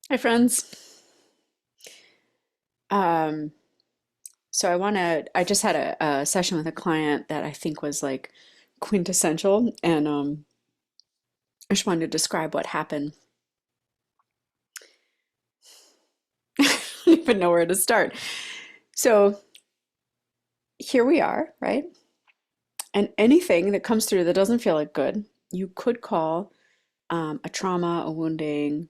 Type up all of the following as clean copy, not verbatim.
Hi, friends. Um, I just had a session with a client that I think was like quintessential, and I just wanted to describe what happened. I don't even know where to start. So here we are, right? And anything that comes through that doesn't feel like good, you could call a trauma, a wounding.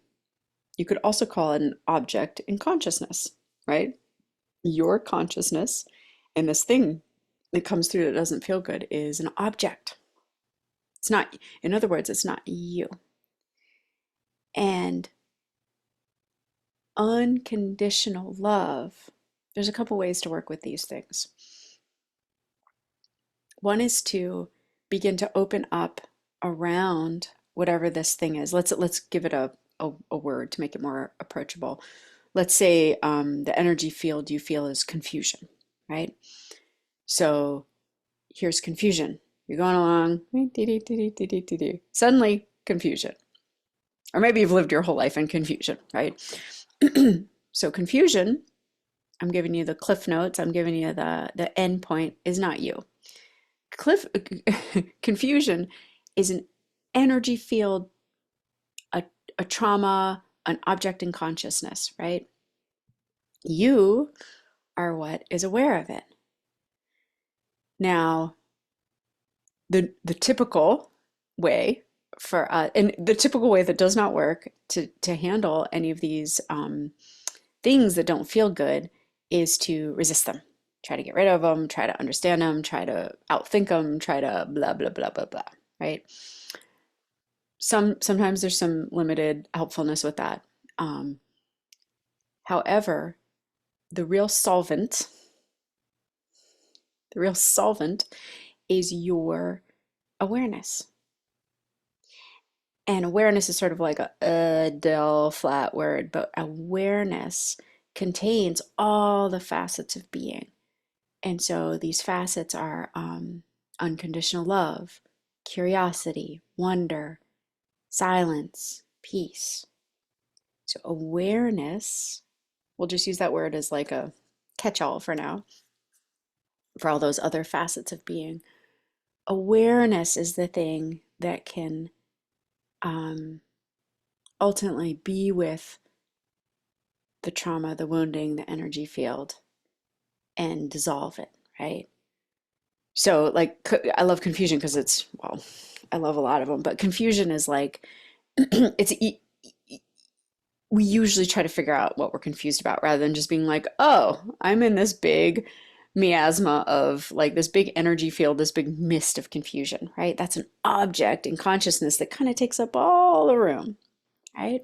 You could also call it an object in consciousness, right? Your consciousness and this thing that comes through that doesn't feel good is an object. It's not, in other words, it's not you. And unconditional love, there's a couple ways to work with these things. One is to begin to open up around whatever this thing is. Let's give it a word to make it more approachable. Let's say the energy field you feel is confusion, right? So here's confusion. You're going along, suddenly confusion. Or maybe you've lived your whole life in confusion, right? So confusion, I'm giving you the cliff notes, I'm giving you the end point, is not you. Cliff Confusion is an energy field, a, a trauma, an object in consciousness, right? You are what is aware of it. Now, the typical way and the typical way that does not work to handle any of these things that don't feel good is to resist them, try to get rid of them, try to understand them, try to outthink them, try to blah blah blah blah blah, right? Sometimes there's some limited helpfulness with that. um, However, the real solvent the real solvent is your awareness. And awareness is sort of like a dull, flat word, but awareness contains all the facets of being. And so these facets are unconditional love, curiosity, wonder, silence, peace. So awareness, we'll just use that word as like a catch-all for now, for all those other facets of being. Awareness is the thing that can um, ultimately be with the trauma, the wounding, the energy field, and dissolve it, right? So, like, I love confusion because well, I love a lot of them, but confusion is like, it's, we usually try to figure out what we're confused about rather than just being like, oh, I'm in this big miasma of like this big energy field, this big mist of confusion, right? That's an object in consciousness that kind of takes up all the room, right?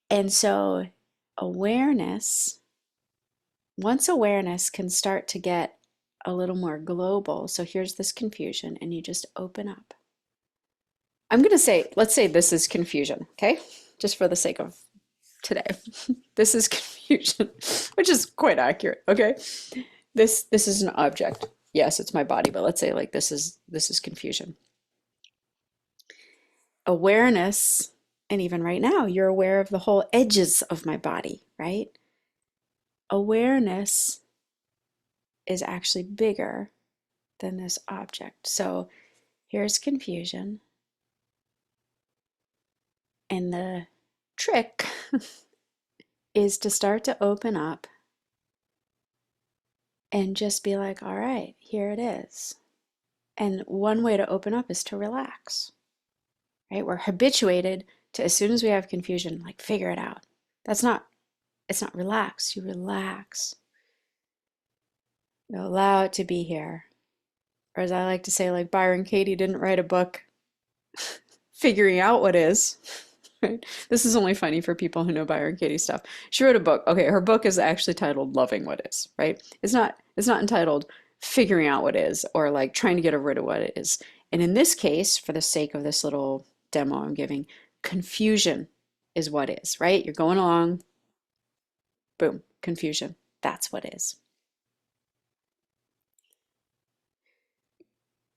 And so, awareness, once awareness can start to get a little more global, so here's this confusion, and you just open up. I'm going to say, let's say this is confusion, okay? Just for the sake of today. This is confusion, which is quite accurate, okay? This is an object. Yes, it's my body, but let's say like this is confusion. Awareness, and even right now, you're aware of the whole edges of my body, right? Awareness is actually bigger than this object. So here's confusion. And the trick is to start to open up and just be like, all right, here it is. And one way to open up is to relax, right? We're habituated to, as soon as we have confusion, like figure it out. It's not relax. You relax. You allow it to be here. Or as I like to say, like Byron Katie didn't write a book figuring out what is. Right? This is only funny for people who know Byron Katie stuff. She wrote a book. Okay, her book is actually titled Loving What Is, right? It's not entitled Figuring Out What Is or like trying to get rid of what it is. And in this case, for the sake of this little demo I'm giving, confusion is what is, right? You're going along, boom, confusion. That's what is.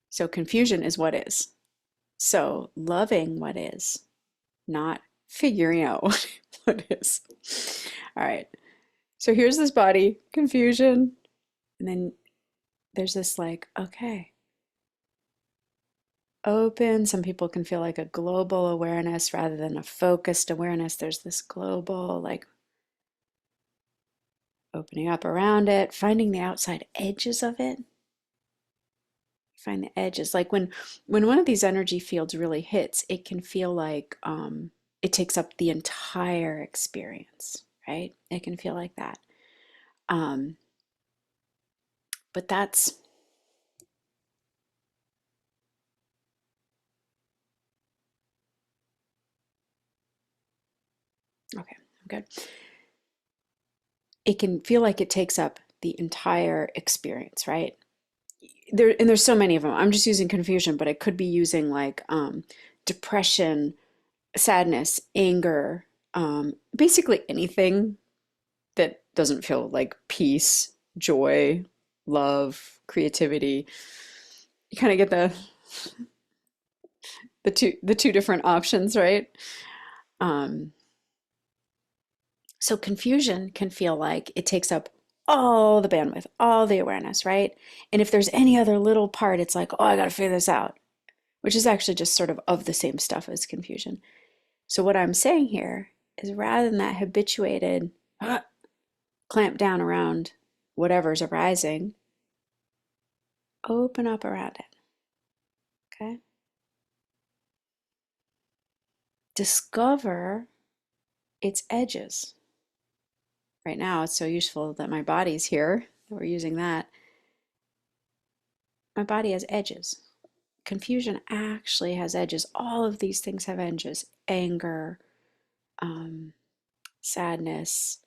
So confusion is what is. So loving what is, not figuring out what it is. All right. So here's this body, confusion, and then there's this like, okay, open. Some people can feel like a global awareness rather than a focused awareness. There's this global, like opening up around it, finding the outside edges of it. Find the edges. Like when one of these energy fields really hits, it can feel like it takes up the entire experience, right? It can feel like that. Um, but that's okay. I'm good. It can feel like it takes up the entire experience, right? There's so many of them. I'm just using confusion, but I could be using like depression, sadness, anger, basically anything that doesn't feel like peace, joy, love, creativity. You kind of get the two different options, right? Um, so confusion can feel like it takes up all the bandwidth, all the awareness, right? And if there's any other little part, it's like, oh, I got to figure this out, which is actually just sort of the same stuff as confusion. So what I'm saying here is rather than that habituated clamp down around whatever's arising, open up around it. Okay? Discover its edges. Right now, it's so useful that my body's here, that we're using that. My body has edges. Confusion actually has edges. All of these things have edges. Anger, um, sadness,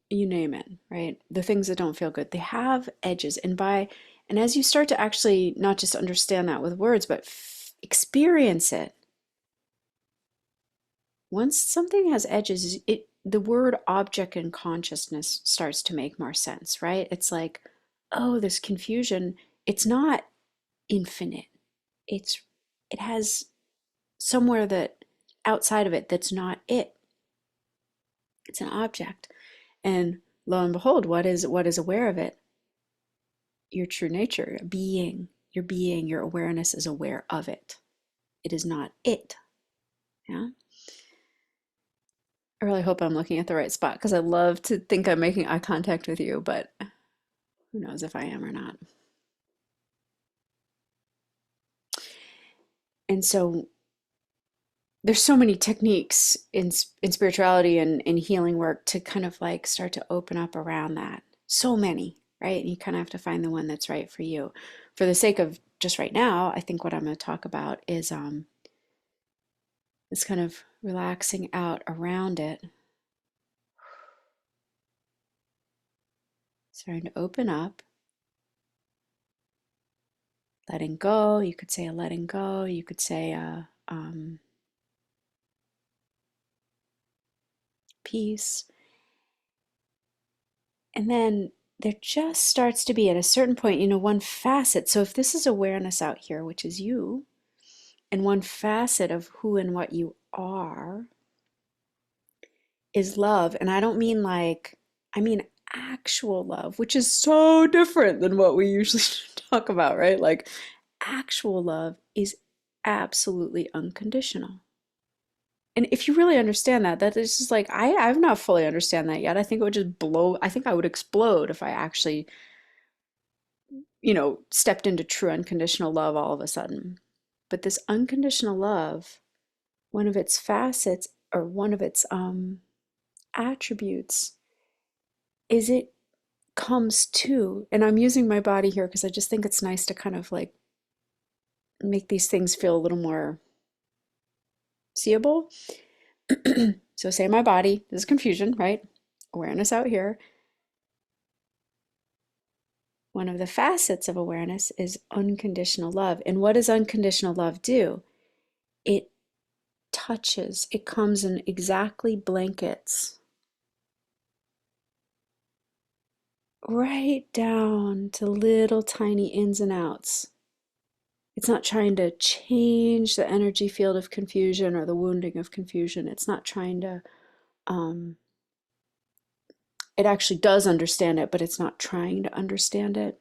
you name it, right? The things that don't feel good, they have edges. And as you start to actually not just understand that with words, but experience it, once something has edges, the word object and consciousness starts to make more sense, right? It's like, oh, this confusion, it's not infinite. It's it has somewhere that outside of it that's not it. It's an object. And lo and behold, what is aware of it? Your true nature, being, your awareness is aware of it. It is not it. Yeah. I really hope I'm looking at the right spot because I love to think I'm making eye contact with you, but who knows if I am or not. And so there's so many techniques in spirituality and in healing work to kind of like start to open up around that. So many, right? And you kind of have to find the one that's right for you. For the sake of just right now, I think what I'm going to talk about is this kind of relaxing out around it, starting to open up, letting go. You could say a letting go. You could say a peace. And then there just starts to be at a certain point, one facet. So if this is awareness out here, which is you, and one facet of who and what you are is love. And I don't mean I mean actual love, which is so different than what we usually talk about, right? Like actual love is absolutely unconditional. And if you really understand that, that is just like I've not fully understand that yet. I think it would just blow. I think I would explode if I actually, stepped into true unconditional love all of a sudden. But this unconditional love, one of its facets or one of its attributes is it comes to, and I'm using my body here because I just think it's nice to kind of like make these things feel a little more seeable. So say my body, this is confusion, right? Awareness out here. One of the facets of awareness is unconditional love. And what does unconditional love do? It touches, it comes in exactly blankets right down to little tiny ins and outs. It's not trying to change the energy field of confusion or the wounding of confusion. It's not trying to, it actually does understand it, but it's not trying to understand it.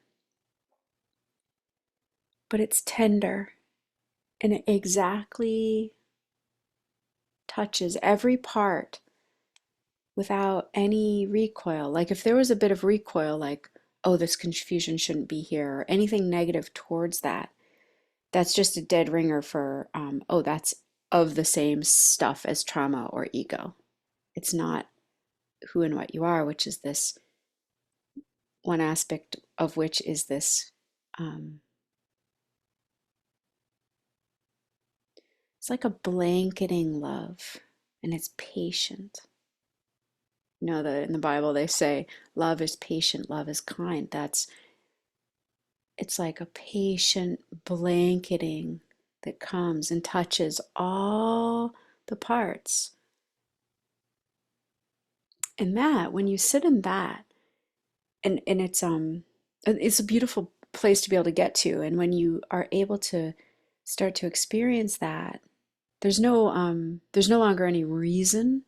But it's tender and it exactly touches every part without any recoil. Like if there was a bit of recoil, like, oh, this confusion shouldn't be here, or anything negative towards that, that's just a dead ringer for, oh, that's of the same stuff as trauma or ego. It's not who and what you are, which is this one aspect of which is this, um, it's like a blanketing love, and it's patient. You know that in the Bible they say love is patient, love is kind. It's like a patient blanketing that comes and touches all the parts. And that, when you sit in that, and it's a beautiful place to be able to get to. And when you are able to start to experience that, there's no longer any reason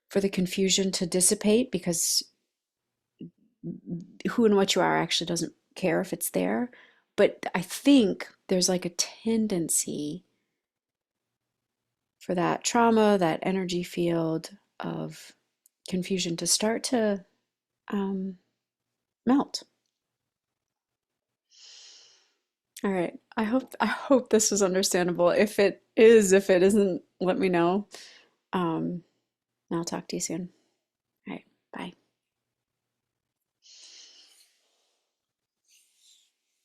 for the confusion to dissipate, because who and what you are actually doesn't care if it's there. But I think there's like a tendency for that trauma, that energy field of confusion to start to um, melt. All right. I hope this was understandable. If it is, if it isn't, let me know. Um, I'll talk to you soon. All right. Bye.